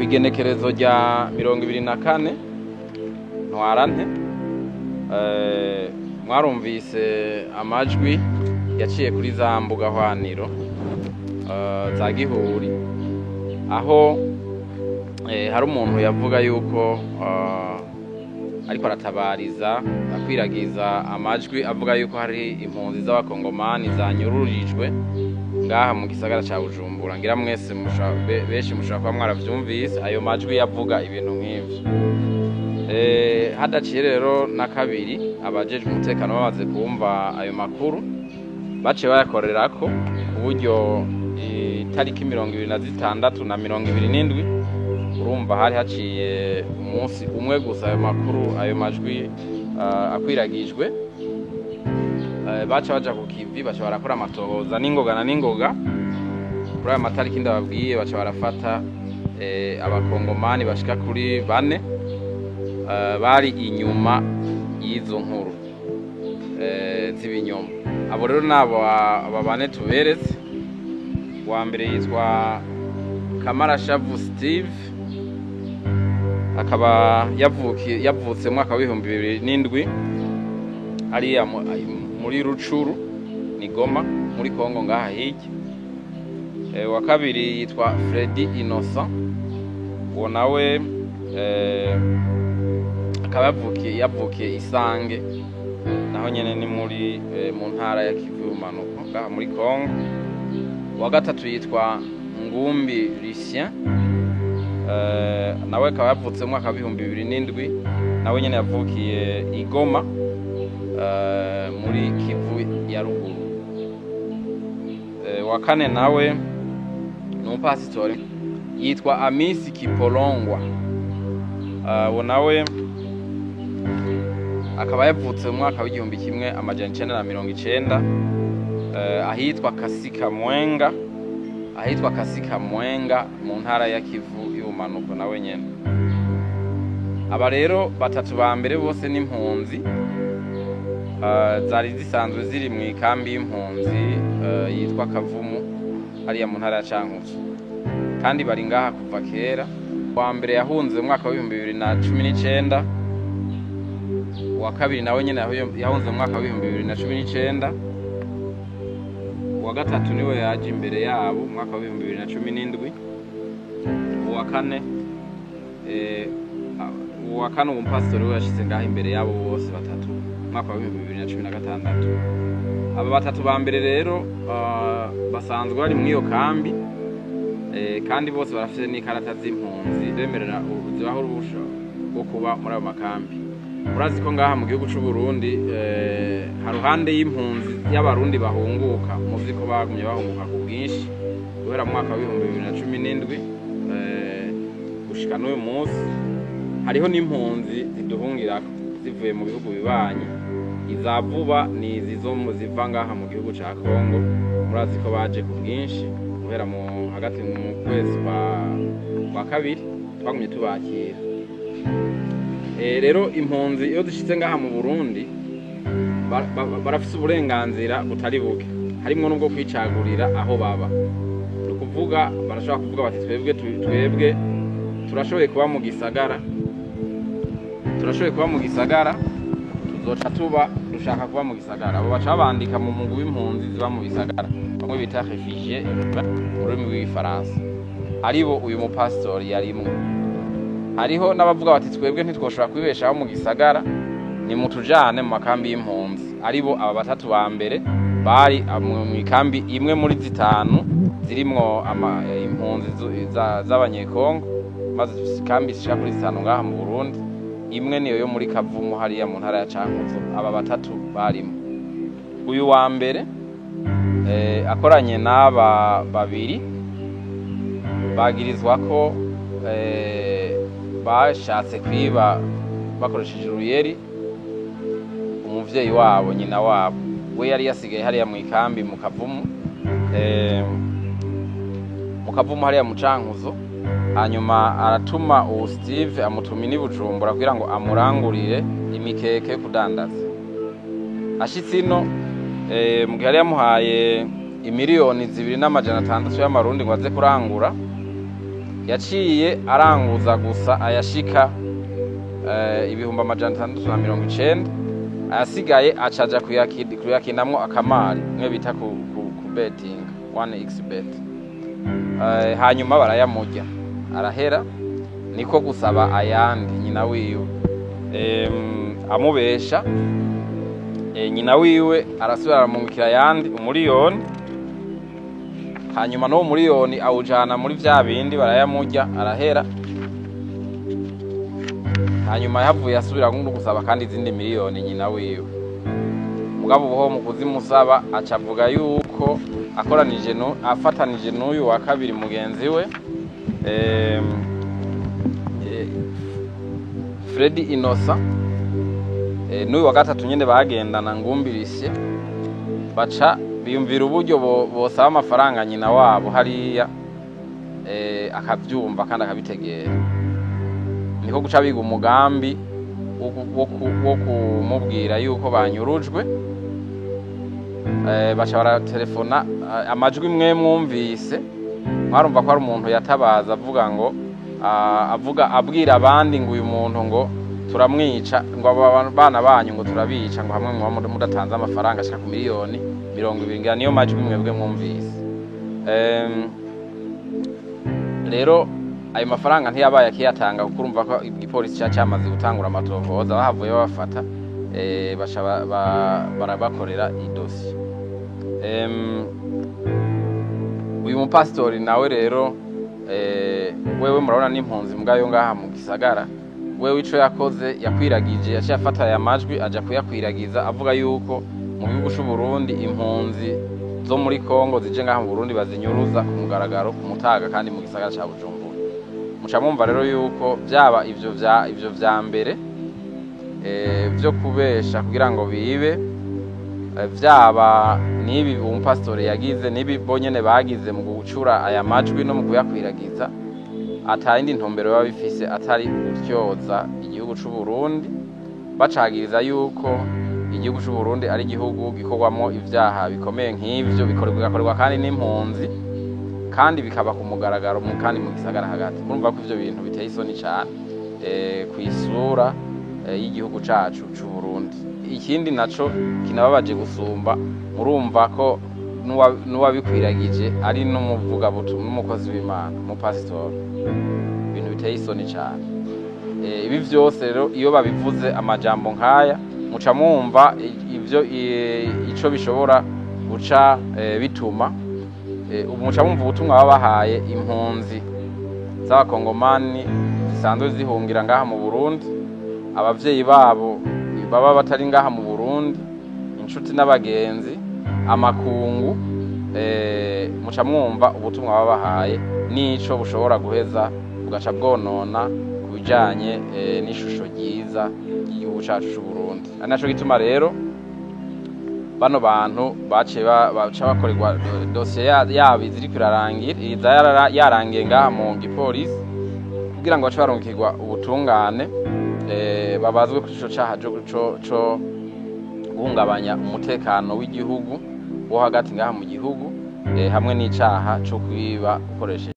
kwigenekerezo rya 24 ntwarante mwarumvise amajwi yaciye kuri za mbuga hwaniro za Gihuri aho hari umuntu yavuga yuko ariko aratabariza akwiragiza amajwi avuga yuko hari impunzi z'abakongomani zanyururijwe ngaha mu gisagara ca Bujumbura. Ngira mwese benshi mushaka kuba mwaravyumvise ayo majwi yavuga ibintu nk'ivyo. Hadaciye rero na kabiri abajejwe umutekano bamaze kumva ayo makuru baciye bayakorerako ku buryo itariki 26 na 27 urumva hari haciye umunsi umwe gusa ayo makuru ayo majwi akwiragijwe. Baca baja ku kivi baca barakora amatohoza n'ingoga na n'ingoga kuri ayo matariki ndababwiye. Baca barafata abakongomani bashika kuri 4 bari inyuma y'izo nkuru z'ibinyoma. Abo rero nabo ababane tuberetse. Wa mbere yitwa Kamarashavu Steve, akaba yavutse mu mwaka wa 2007 hariya muri Rucuru ni Goma muri Kongo ngaha hirya. Wa kabiri yitwa Freddy Innocent, uwo nawe akaba yavukiye Isange naho nyene ni muri mu ntara ya Kivu y'ubumanuko ngaha muri Kongo. Wa gatatu yitwa Ngumbi Lucien, nawe akaba yavutse mu mwaka wa 2007 nawe nyene yavukiye Igoma muri Kivu ya ruguru. Wa kane nawe ni umupasitori yitwa Amisi Kipolongwa, uwo nawe akaba yavutse mu mwaka wa 1990 ahitwa Kasika Mwenga mu ntara ya Kivu y'ubumanuko nawe nyene. Aba rero batatu ba mbere bose n'impunzi zari zisanzwe ziri mu ikambi y'impunzi yitwa Kavumu hariya mu ntara ya Cankuzo, kandi bari ngaha kuva kera. Wa mbere yahunze mu mwaka wa 2019, wa kabiri nawe nyene yahunze mu mwaka wa 2019, wa gatatu niwe yaje imbere yabo mu mwaka wa 2017, uwa kane umupasitori we yashize ngaha imbere yabo bose batatu mu mwaka wa 2016. Aba batatu ba mbere rero basanzwe bari mu iyo kambi, kandi bose barafite n'ikarata z'impunzi bemerera ubuzibaho urusha bwo kuba muri ayo makambi. Murazi ko ngaha mu gihugu c'u Burundi haruhande y'impunzi y'abarundi bahunguka, muzi ko bagumye bahunguka ku bwinshi guhera mu mwaka wa 2017 gushika n'uyu munsi. Hariho n'impunzi ziduhungirako zivuye mu bihugu bibanyi. Izavuba ni ziva ngaha mu gihugu ca Kongo, murazi ko baje ku bwinshi guhera mu hagati mu kwezi kwa kabiri twagumye tubakira. Rero impunzi iyo zishitse ngaha mu Burundi barafise uburenganzira butari buke, harimwo n'ubwo kwicagurira aho baba. Nukuvuga barashobora kuvuga bati twebwe turashoboye kuba mu gisagara, tuzoca tuba dushaka kuba mu gisagara. Abo baca bandika mu mugwi w'impunzi ziba mu bisagara, bamwe bita réfugié mu rurimi rw'igifaransa, aribo uyu mupasitori yarimwe. Hariho n'abavuga bati twebwe ntitwoshobora kwibeshaho mu gisagara, ni mutujane mu makambi y'impunzi. Aribo aba batatu ba mbere bari mu ikambi imwe muri zitanu zirimwo impunzi z'abanyekongo, maze ikambi zishika kuri 5 ngaha mu Burundi. Imwe niyo yo muri Kavumu hariya mu ntara ya Cankuzo. Aba batatu barimo. Uyu wa mbere akoranye n'aba babiri bagirizwa ko bashatse kwiba bakoresheje uruyeri umuvyeyi wabo, nyina wabo. We yari yasigaye hariya mu ikambi mu Kavumu hariya mu Cankuzo. Hanyuma aratuma uwo Steve amutuma ni Bujumbura kugira ngo amurangurire imikeke kudandaza. Ashitse ino mu gihe yari yamuhaye imiliyoni 2,600 y'amarundi ngo aze kurangura, yaciye aranguza gusa ayashika ibihumbi 690, ayasigaye acaja kuyakinamwo akamari mwe bita ku betting 1xbet. Hanyuma barayamurya arahera, niko gusaba ayandi nyina wiwe amubesha. Nyina wiwe arasubira aramungikira ayandi umuriyoni, hanyuma no umuriyoni awujana muri vya bindi barayamurya arahera. Hanyuma yavuye asubira gusaba kandi izindi miliyoni nyina wiwe. Mugabo uho mu kuzimusaba acavuga yuko afatanije n'uyu wa kabiri mugenzi we Freddy Innocent, n'uyu wa gatatu nyene bagendana ngumbirishe, baca biyumvira uburyo bosaba amafaranga nyina wabo hariya akavyumva kandi akabitegera. Niko guca biga umugambi wo kumubwira yuko banyurujwe. Baca baratelefona, amajwi mwe mwumvise mwarumva ko ari umuntu yatabaza avuga ngo abwira abandi ngo uyu muntu ngo turamwica, ngo abana banyu ngo turabica, ngo hamwe mu mudatanze amafaranga ashika ku miliyoni 20. Niyo majwi mwebwe mwumvise. Rero ayo mafaranga ntiyabaye akiyatanga kuko urumva ko igipolisi cyamaze gutangura amatohoza, bahavuye babafata barabakorera idosi. Uyu mupastori nawe rero wewe murabona n'impunzi mgayo ngaha mu gisagara, wewe ico yakoze yakwiragije, yaciye afata aya majwi aja kuyakwiragiza avuga yuko mu gihugu cy'u Burundi impunzi zo muri Kongo zije ngaha mu Burundi bazinyuruza ku mugaragaro ku Mutaga kandi mu gisagara ca Bujumbura. Muca mwumva rero yuko byaba ivyo vya mbere byo kubesha kugira ngo bibe, byaba nibi umupastori yagize, nibi bonyene bagize mu gucura aya majwi no mu kuyakwiragiza, atayindi ntumbero baba bifise atari gutyoza igihugu cy'u Burundi, bacagiriza yuko igihugu cy'u Burundi ari igihugu gikorwamo ivyaha bikomeye nk'ivyo, bikorwa kandi n'impunzi, kandi bikaba ku mugaragaro kandi mu gisagara hagati. Murumva ko ivyo bintu biteye isoni cyane kwisura y'igihugu cacu cy'u Burundi. Ikindi naco kinababaje gusumba, murumva ko nuwabikwiragije ari n'umuvuga butumwa n'umukozi w'Imana, umupastori. Ibintu biteye isoni cyane. Ibi vyose rero iyo babivuze amajambo nkaya, muca mwumva ivyo ico bishobora guca bituma muca mwumva ubutumwa babahaye impunzi z'abakongomani zisanzwe zihungira ngaha mu Burundi, abavyeyi babo baba batari ngaha mu Burundi, inshuti n'abagenzi, amakungu. Muca mwumva ubutumwa babahaye nico bushobora guheza bugaca bwonona kubijanye n'ishusho ryiza y'igihugu cacu cy'u Burundi. Anaco gituma rero bano bantu baca bakorerwa dosiye yabo ziriko irarangira, yarangiye ngaha mu gipolisi kugira ngo bace barungikirwa ubutungane, babazwe kuri ico caha co guhungabanya umutekano w'igihugu wo hagati ngaha mu gihugu, hamwe n'icaha co kwiba ukoresheje